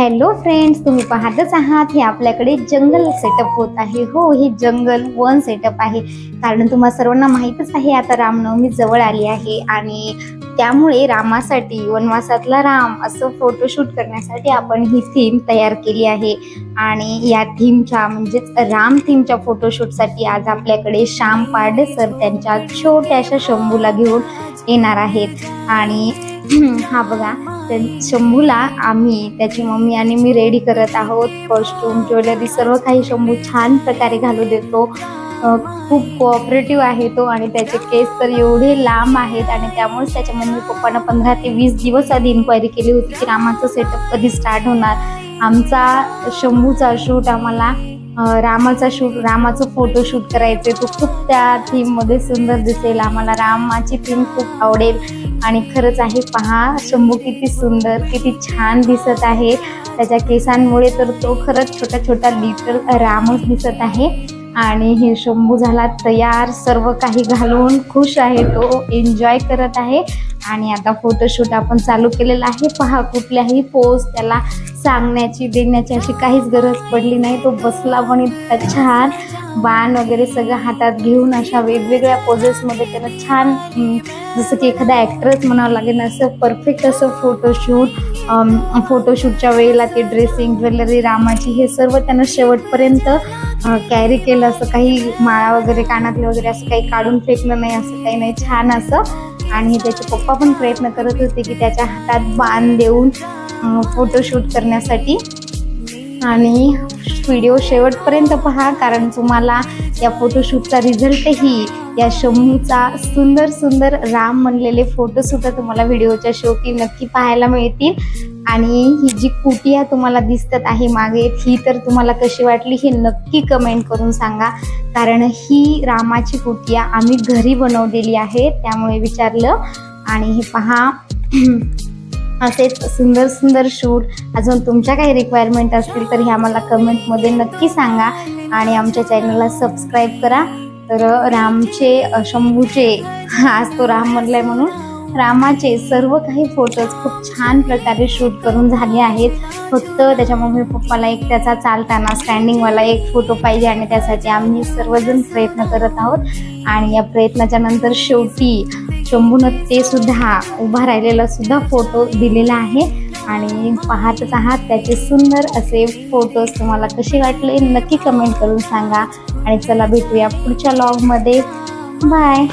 Hello friends, तुम्ही पाहतच आहात हे आपल्याकडे जंगल सेटअप होत आहे। हो, हे जंगल वन सेटअप आहे, कारण तुम्हा सर्वांना माहीतच आहे आता रामनवमी जवळ आली आहे आणि त्यामुळे रामासाठी वनवासातला राम असं फोटोशूट करण्यासाठी आपण ही थीम तयार केली आहे। आणि या थीमच्या म्हणजेच राम थीमच्या फोटोशूटसाठी आज आपल्याकडे श्याम पारडे सर त्यांच्या छोट्याशा शंभूला घेऊन येणार आहेत। आणि हा बघा, शंभूला आम्ही त्याची मम्मी आणि मी रेडी करत आहोत। कॉस्ट्यूम, ज्वेलरी सर्व काही शंभू छान प्रकारे घालू देतो। खूप कोऑपरेटिव्ह आहे तो आणि त्याचे केस तर एवढे लांब आहेत आणि त्यामुळेच त्याच्या मम्मी पप्पांना 15 ते 20 दिवस आधी इन्क्वायरी केली होती की रामाचं सेटअप कधी स्टार्ट होणार। आमचा शंभूचा शूट आम्हाला रामाचं फोटोशूट करायचे, तो खूप त्या थीममध्ये सुंदर दिसेल, आम्हाला रामाची थीम खूप आवडेल। आणि खरंच आहे, पहा शंभू किती सुंदर, किती छान दिसत आहे त्याच्या केसांमुळे, तर तो खरंच छोटा छोटा लिटल रामच दिसत आहे। आणि हे शंभू झाला तयार, सर्व काही घालून खुश आहे, तो एन्जॉय करत आहे। आणि आता फोटोशूट आपण चालू केलेला आहे। पहा, कुठल्याही पोज त्याला सांगण्याची देण्याची अशी काहीच गरज पडली नाही, तो बसला पण इतका छान, बाण वगैरे सगळं हातात घेऊन अशा वेगवेगळ्या पोजेसमध्ये त्यानं छान, जसं की एखादा ॲक्टरच म्हणावं लागेल असं परफेक्ट असं फोटोशूटच्या वेळेला ते ड्रेसिंग, ज्वेलरी रामाची हे सर्व त्यानं शेवटपर्यंत कॅरी केलं। असं काही माळा वगैरे कानातले वगैरे असं काही काढून फेकलं नाही, असं काही नाही, छान असं। आणि त्याचे पप्पा पण प्रयत्न करत होते की त्याच्या हातात बाण देऊन फोटोशूट करण्यासाठी। आणि व्हिडिओ शेवटपर्यंत पहा, कारण तुम्हाला या फोटोशूटचा रिझल्टही या शंभूचा सुंदर सुंदर राम म्हणलेले फोटोसुद्धा तुम्हाला व्हिडिओच्या शेवटी नक्की पाहायला मिळतील। आणि ही जी कुटिया तुम्हाला दिसत आहे मागे, ही तर तुम्हाला कशी वाटली हे नक्की कमेंट करून सांगा, कारण ही रामाची कुटिया आम्ही घरी बनवलेली आहे, त्यामुळे विचारलं। आणि हे पहा, असेच सुंदर सुंदर शूट अजून तुमच्या काही रिक्वायरमेंट असतील तर हे आम्हाला कमेंटमध्ये नक्की सांगा आणि आमच्या चॅनलला सबस्क्राईब करा। तर शंभूचे, आज तो राम म्हणलाय म्हणून रामाचे सर्व काही फोटोज खूप छान प्रकारे शूट करून झाले आहेत। फक्त त्याच्या मम्मी पप्पाला एक त्याचा चालताना स्टँडिंगवाला एक फोटो पाहिजे आणि त्यासाठी आम्ही सर्वजण प्रयत्न करत आहोत। आणि या प्रयत्नाच्या नंतर शेवटी शंभूनं ते सुद्धा उभा राहिलेला सुद्धा फोटो दिलेला आहे। आणि पाहतच आहात त्याचे सुंदर असे फोटोज, तुम्हाला कसे वाटले नक्की कमेंट करून सांगा। आणि चला भेटूया पुढच्या व्लॉगमध्ये, बाय।